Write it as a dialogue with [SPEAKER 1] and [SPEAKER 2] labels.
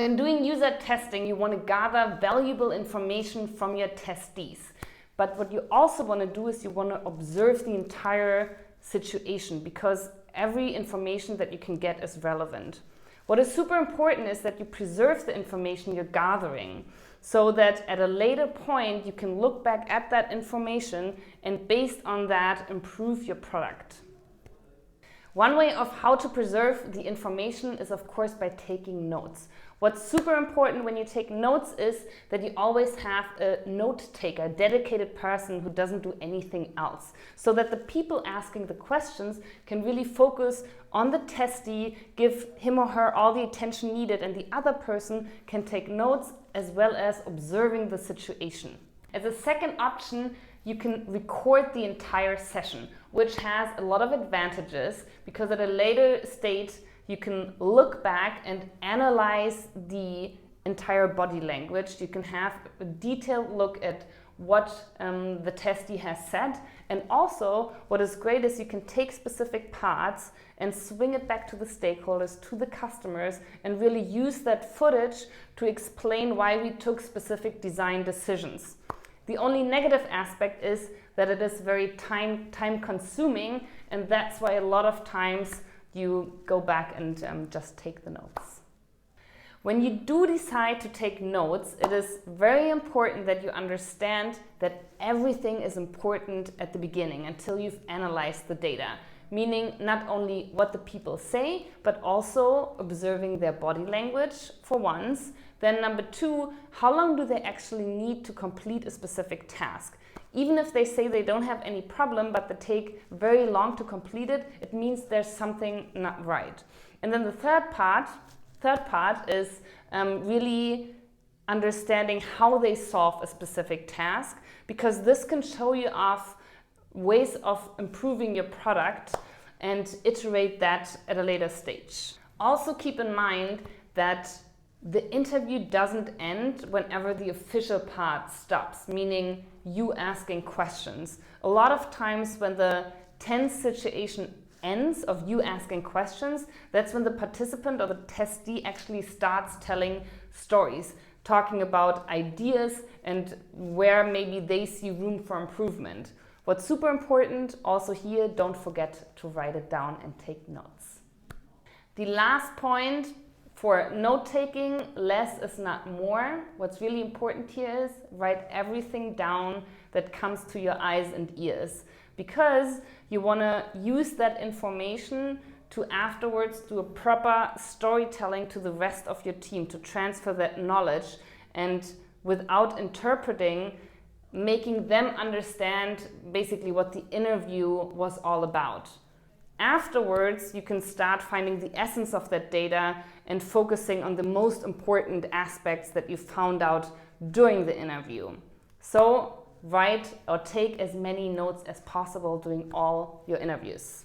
[SPEAKER 1] In doing user testing, you want to gather valuable information from your testees. But what you also want to do is you want to observe the entire situation, because every information that you can get is relevant. What is super important is that you preserve the information you're gathering, so that at a later point you can look back at that information and based on that improve your product. One way of how to preserve the information is, of course, by taking notes. What's super important when you take notes is that you always have a note taker, a dedicated person who doesn't do anything else, so that the people asking the questions can really focus on the testee, give him or her all the attention needed, and the other person can take notes as well as observing the situation. As a second option, you can record the entire session, which has a lot of advantages, because at a later state you can look back and analyze the entire body language. You can have a detailed look at what the testee has said, and also what is great is you can take specific parts and swing it back to the stakeholders, to the customers, and really use that footage to explain why we took specific design decisions. The only negative aspect is that it is very time consuming, and that's why a lot of times you go back and just take the notes. When you do decide to take notes, it is very important that you understand that everything is important at the beginning until you've analyzed the data. Meaning not only what the people say, but also observing their body language for once. Then number two, how long do they actually need to complete a specific task? Even if they say they don't have any problem, but they take very long to complete it, it means there's something not right. And then the third part is really understanding how they solve a specific task, because this can show you off ways of improving your product and iterate that at a later stage. Also keep in mind that the interview doesn't end whenever the official part stops, meaning you asking questions. A lot of times when the tense situation ends of you asking questions, that's when the participant or the testee actually starts telling stories, talking about ideas and where maybe they see room for improvement. What's super important also here, don't forget to write it down and take notes. The last point for note-taking, less is not more. What's really important here is write everything down that comes to your eyes and ears, because you want to use that information to afterwards do a proper storytelling to the rest of your team, to transfer that knowledge, and without interpreting, making them understand basically what the interview was all about. Afterwards, you can start finding the essence of that data and focusing on the most important aspects that you found out during the interview. So write or take as many notes as possible during all your interviews.